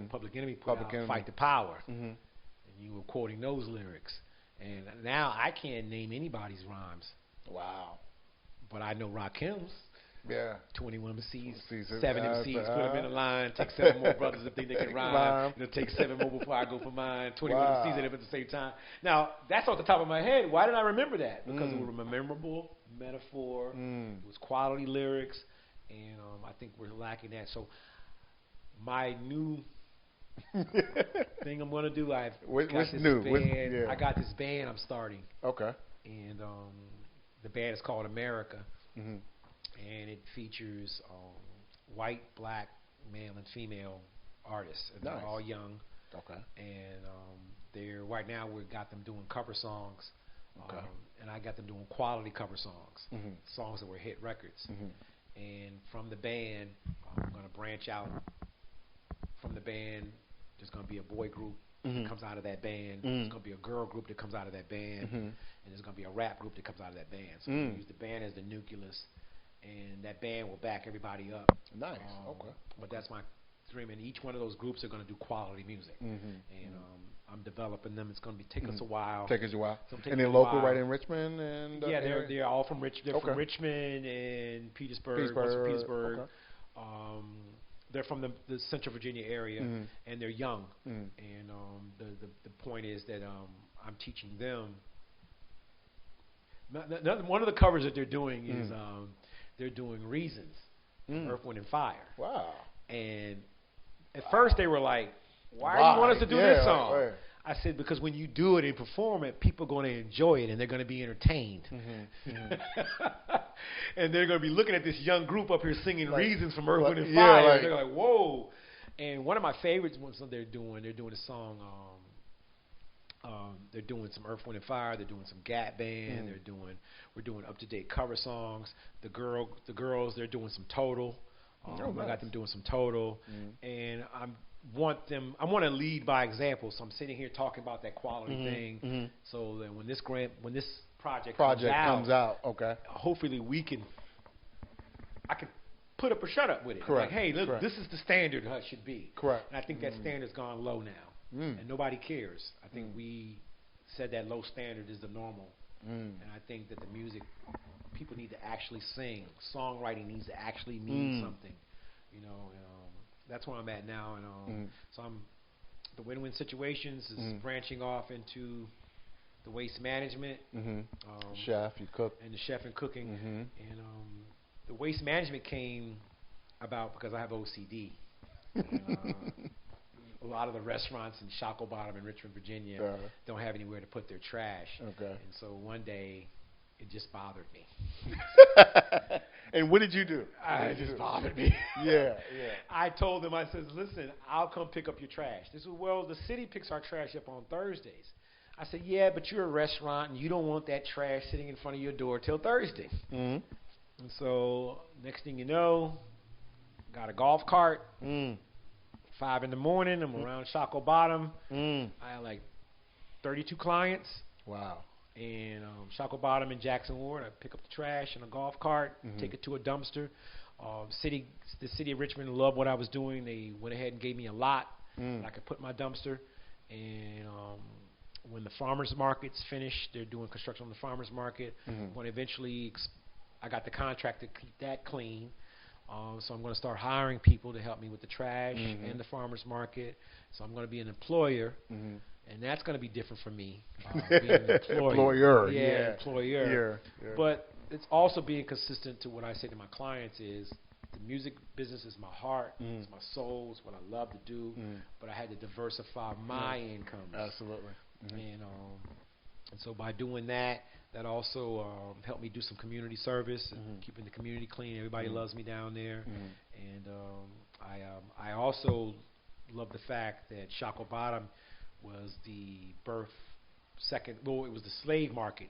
Speaker 2: Public Enemy put
Speaker 1: Public
Speaker 2: out
Speaker 1: Enemy.
Speaker 2: Fight the Power, and you were quoting those lyrics. And now I can't name anybody's rhymes.
Speaker 1: Wow.
Speaker 2: But I know Rakim's.
Speaker 1: Yeah.
Speaker 2: 21 MCs,
Speaker 1: Season.
Speaker 2: 7 MCs, put them in a line, take 7 more brothers that think they can rhyme. It'll take 7 more before I go for mine. 21 MCs at the same time. Now, that's off the top of my head. Why did I remember that? Because it was a memorable metaphor. It was quality lyrics. And I think we're lacking that. So my new thing I'm going to do, I got this band I'm starting.
Speaker 1: Okay.
Speaker 2: And the band is called America. And it features white, black, male, and female artists. And they're all young.
Speaker 1: Okay.
Speaker 2: And they're right now we've got them doing cover songs.
Speaker 1: Okay.
Speaker 2: And I got them doing quality cover songs, songs that were hit records. And from the band, I'm going to branch out. From the band, there's going to be a boy group that comes out of that band. There's going to be a girl group that comes out of that band. And there's going to be a rap group that comes out of that band. So we use the band as the nucleus. And that band will back everybody up.
Speaker 1: Nice. Okay.
Speaker 2: But that's my dream. And each one of those groups are going to do quality music. And I'm developing them. It's going to take us a while.
Speaker 1: Take us a while.
Speaker 2: So
Speaker 1: and they're local, right in Richmond, and
Speaker 2: yeah, they're all from from Richmond and Petersburg. Petersburg.
Speaker 1: Okay.
Speaker 2: They're from the Central Virginia area, and they're young. And the point is that I'm teaching them. One of the covers that they're doing is they're doing Reasons, Earth, Wind, and Fire.
Speaker 1: Wow.
Speaker 2: And at first they were like, why do you want us to do this song?
Speaker 1: Right.
Speaker 2: I said, because when you do it and perform it, people are going to enjoy it and they're going to be entertained. And they're going to be looking at this young group up here singing Reasons from Earth, Wind, and Fire. And they're like, whoa. And one of my favorites ones that they're doing a song, they're doing some Earth, Wind, and Fire. They're doing some Gap Band. We're doing up-to-date cover songs. The girls, they're doing some Total. I got them doing some Total. And I want to lead by example. So I'm sitting here talking about that quality thing. So that when this project comes out,
Speaker 1: okay.
Speaker 2: Hopefully I can put up or shut up with it.
Speaker 1: Correct.
Speaker 2: Like, hey, look, this is the standard it should be.
Speaker 1: Correct.
Speaker 2: And I think that standard's gone low now. And nobody cares. I think we said that low standard is the normal. And I think that the music, people need to actually sing. Songwriting needs to actually mean something. You know, that's where I'm at now. And so the win-win situations is branching off into the waste management.
Speaker 1: Chef, you cook.
Speaker 2: And the chef and cooking. And the waste management came about because I have OCD. A lot of the restaurants in Shockoe Bottom in Richmond, Virginia don't have anywhere to put their trash. And so one day, it just bothered me.
Speaker 1: And what did you do?
Speaker 2: It just bothered me.
Speaker 1: Yeah.
Speaker 2: I told them, I said, listen, I'll come pick up your trash. They said, well, the city picks our trash up on Thursdays. I said, yeah, but you're a restaurant, and you don't want that trash sitting in front of your door till Thursday. And so next thing you know, got a golf cart. 5 in the morning, I'm around Shockoe Bottom. I had like 32 clients.
Speaker 1: Wow.
Speaker 2: And Shockoe Bottom and Jackson Ward, I pick up the trash in a golf cart, take it to a dumpster. The city of Richmond loved what I was doing. They went ahead and gave me a lot that I could put in my dumpster. And when the farmers market's finished, they're doing construction on the farmers market. When eventually I got the contract to keep that clean. So I'm going to start hiring people to help me with the trash and the farmers market. So I'm going to be an employer, and that's going to be different for me. Being an employer. Employer. Yeah. But it's also being consistent to what I say to my clients is the music business is my heart, it's my soul, it's what I love to do, but I had to diversify my income.
Speaker 1: Absolutely.
Speaker 2: And so by doing that, that also helped me do some community service and keeping the community clean. Everybody loves me down there. And I also love the fact that Shockoe Bottom was the it was the slave market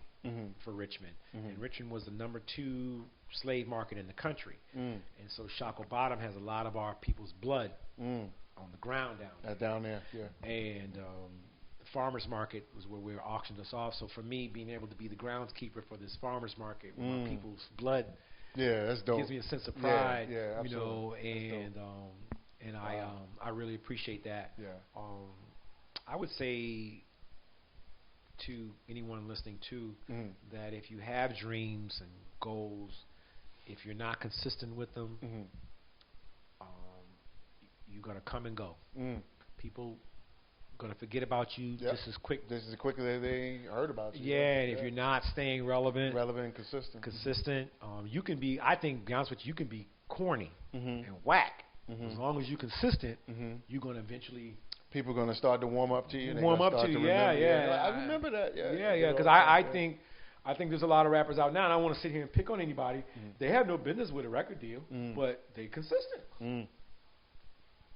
Speaker 2: for Richmond. And Richmond was the number 2 slave market in the country. And so Shockoe Bottom has a lot of our people's blood on the ground down there. And farmers market was where we auctioned us off. So for me, being able to be the groundskeeper for this farmers market with my people's blood,
Speaker 1: that's dope.
Speaker 2: Gives me a sense of pride,
Speaker 1: absolutely.
Speaker 2: you know, and I really appreciate that. I would say to anyone listening too that if you have dreams and goals, if you're not consistent with them, you're gonna come and go. People going to forget about you just as quick.
Speaker 1: Just as quickly as they heard about you.
Speaker 2: And if you're not staying relevant
Speaker 1: and consistent,
Speaker 2: you can be, I think, to be honest with you can be corny and whack. As long as you're consistent, you're going to eventually.
Speaker 1: People are going to start to warm up to you.
Speaker 2: I
Speaker 1: remember that.
Speaker 2: Because I think there's a lot of rappers out now, and I don't want to sit here and pick on anybody. They have no business with a record deal, but they're consistent.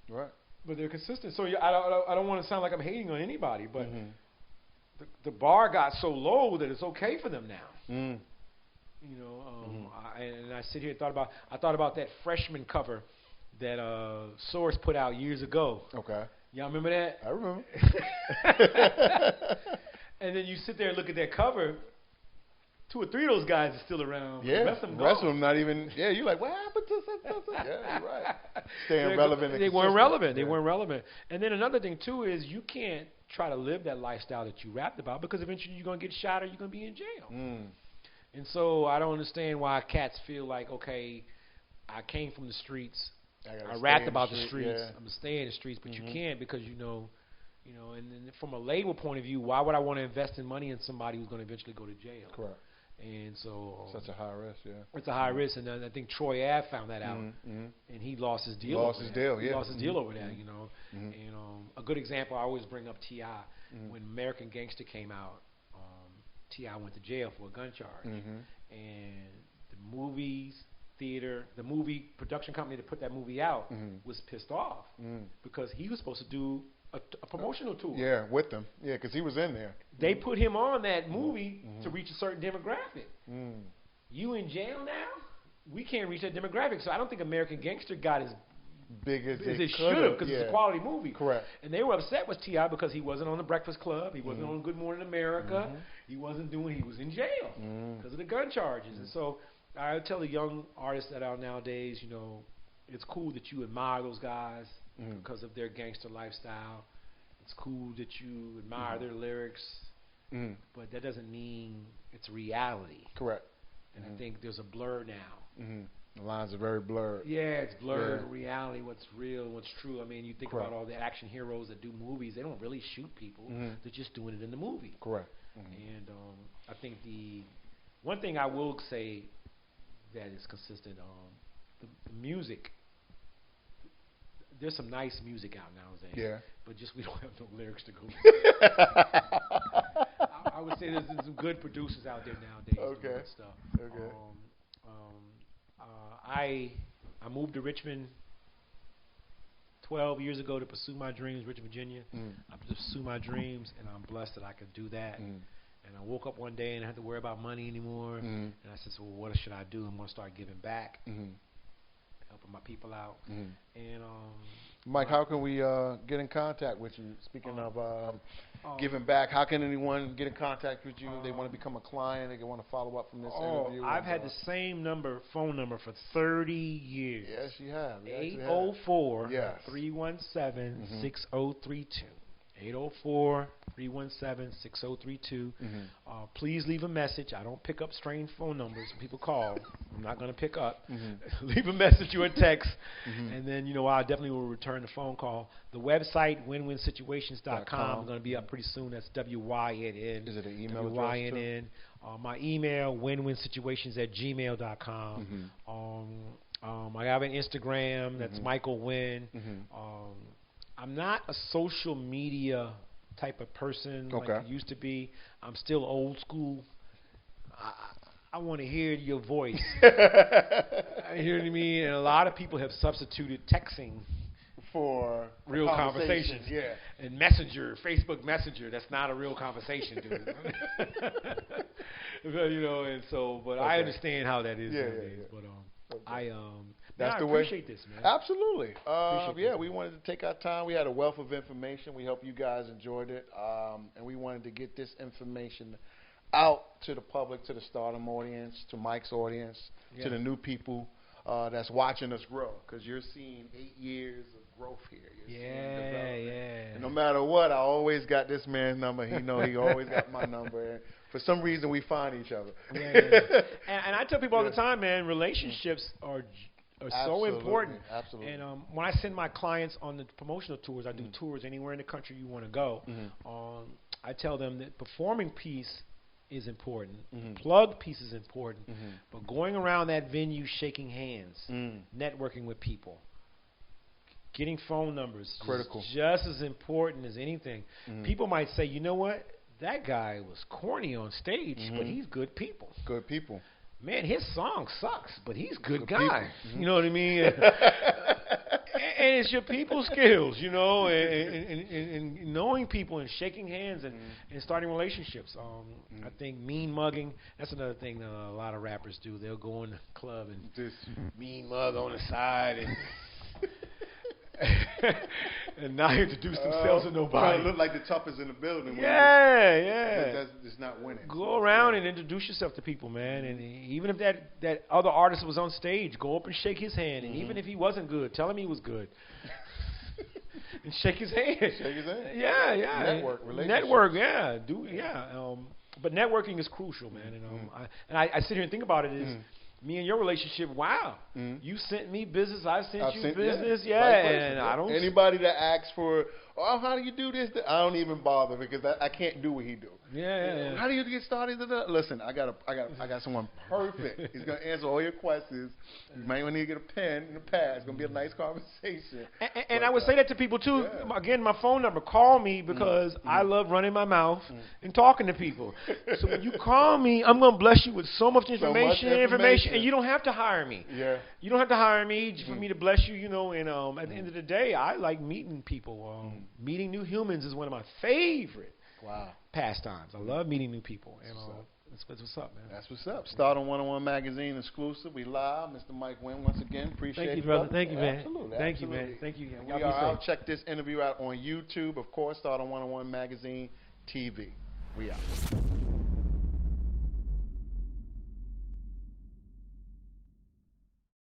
Speaker 1: Right.
Speaker 2: But they're consistent. So I don't want to sound like I'm hating on anybody, but the bar got so low that it's okay for them now. You know, I sit here and thought about that freshman cover that Source put out years ago.
Speaker 1: Okay.
Speaker 2: Y'all remember that?
Speaker 1: I remember.
Speaker 2: And then you sit there and look at that cover. 2 or 3 of those guys are still around.
Speaker 1: Yeah,
Speaker 2: the rest
Speaker 1: of them not even. Yeah, you're like, what happened to such? Yeah, you're right. Staying relevant.
Speaker 2: They weren't relevant. They weren't relevant. And then another thing too is you can't try to live that lifestyle that you rapped about because eventually you're gonna get shot or you're gonna be in jail. And so I don't understand why cats feel like, okay, I came from the streets. I rapped about the streets. I'm gonna stay in the streets, but you can't because you know. And then from a label point of view, why would I want to invest in money in somebody who's gonna eventually go to jail?
Speaker 1: Correct.
Speaker 2: And so
Speaker 1: such a high risk,
Speaker 2: it's a high risk, and I think Troy Ave found that out, and he lost his deal. He lost his deal over that, you know. And a good example, I always bring up T.I. When American Gangster came out, T.I. went to jail for a gun charge, and the movie production company that put that movie out was pissed off because he was supposed to do a promotional tour.
Speaker 1: Yeah, with them. Yeah, because he was in there.
Speaker 2: They put him on that movie to reach a certain demographic. You in jail now? We can't reach that demographic. So I don't think American Gangster got as
Speaker 1: big as
Speaker 2: it should have because it's a quality movie.
Speaker 1: Correct.
Speaker 2: And they were upset with T.I. because he wasn't on the Breakfast Club. He wasn't on Good Morning America. He was in jail because of the gun charges. And so I tell the young artists that are nowadays, you know, it's cool that you admire those guys because of their gangster lifestyle. It's cool that you admire their lyrics but that doesn't mean it's reality.
Speaker 1: Correct.
Speaker 2: And I think there's a blur now.
Speaker 1: The lines are very blurred.
Speaker 2: Yeah, it's blurred. Reality, what's real, what's true. I mean, you think
Speaker 1: Correct.
Speaker 2: about all the action heroes that do movies. They don't really shoot people. They're just doing it in the movie.
Speaker 1: Correct.
Speaker 2: And I think the one thing I will say that is consistent, the music. There's some nice music out nowadays.
Speaker 1: Yeah.
Speaker 2: But just we don't have no lyrics to go with. I would say there's some good producers out there nowadays doing good stuff.
Speaker 1: Okay.
Speaker 2: I moved to Richmond 12 years ago to pursue my dreams, Richmond, Virginia. I pursue my dreams, and I'm blessed that I could do that. And I woke up one day and I had to worry about money anymore. And I said, so what should I do? I'm going to start giving back, helping my people out. And
Speaker 1: Mike, how can we get in contact with you? Speaking of giving back, how can anyone get in contact with you if they want to become a client, they want to follow up from this interview?
Speaker 2: I've had the same phone number for 30 years.
Speaker 1: Yes, you have.
Speaker 2: 804-317-6032. 804-317-6032. Please leave a message. I don't pick up strange phone numbers. People call. I'm not going to pick up. Leave a message or a text, and then I definitely will return the phone call. The website, winwinsituations.com, is going to be up pretty soon. That's WYNN.
Speaker 1: Is it an email address
Speaker 2: WYNN. My email, winwinsituations@gmail.com. I have an Instagram. That's Michael Wynn. I'm not a social media type of person like I used to be. I'm still old school. I want to hear your voice. You know what I mean? And a lot of people have substituted texting
Speaker 1: for
Speaker 2: real conversations.
Speaker 1: Yeah.
Speaker 2: And Messenger, Facebook Messenger, that's not a real conversation, dude. But I understand how that is nowadays. But
Speaker 1: That's the
Speaker 2: I appreciate this, man.
Speaker 1: Absolutely. We wanted to take our time. We had a wealth of information. We hope you guys enjoyed it. And we wanted to get this information out to the public, to the Stardom audience, to Mike's audience, to the new people that's watching us grow. Because you're seeing 8 years of growth here. And no matter what, I always got this man's number. He always got my number. And for some reason, we find each other.
Speaker 2: And I tell people all the time, man, relationships are so important.
Speaker 1: Absolutely.
Speaker 2: And when I send my clients on the promotional tours, I do tours anywhere in the country you want to go. I tell them that performing piece is important. Plug piece is important. But going around that venue, shaking hands, networking with people, getting phone numbers,
Speaker 1: critical,
Speaker 2: just as important as anything. People might say, you know what? That guy was corny on stage, but he's good people.
Speaker 1: Good people.
Speaker 2: Man, his song sucks, but he's a good guy. You know what I mean? And it's your people skills, and knowing people and shaking hands and starting relationships. I think mean mugging, that's another thing that a lot of rappers do. They'll go in the club and just mean mug on the side and not introduce themselves to nobody.
Speaker 1: Trying to look like the toughest in the building.
Speaker 2: That's
Speaker 1: just not winning.
Speaker 2: Go around and introduce yourself to people, man. And even if that other artist was on stage, go up and shake his hand. And even if he wasn't good, tell him he was good. And shake his hand.
Speaker 1: Shake his hand.
Speaker 2: Yeah.
Speaker 1: Network,
Speaker 2: but networking is crucial, man. And I sit here and think about it is, me and your relationship, wow. You sent me business, I sent you business, and I don't.
Speaker 1: Anybody that asks for, how do you do this? I don't even bother because I can't do what he do. How do you get started? Listen, I got someone perfect. He's gonna answer all your questions. You might want to get a pen and a pad. It's gonna be a nice conversation.
Speaker 2: And I would say that to people too. Again, my phone number. Call me because I love running my mouth and talking to people. So when you call me, I'm gonna bless you with so much information, and you don't have to hire me. You don't have to hire me for me to bless you. And at the end of the day, I like meeting people. Meeting new humans is one of my favorite pastimes. I love meeting new people. That's what's up, man.
Speaker 1: That's what's up. Stardom101 Magazine exclusive. We live. Mr. Mike Wynn, once again. Appreciate
Speaker 2: Thank you,
Speaker 1: brother.
Speaker 2: Thank you, man.
Speaker 1: Absolutely.
Speaker 2: Thank you, man. Thank you.
Speaker 1: We are out. Check this interview out on YouTube. Of course, Stardom101 Magazine TV. We out.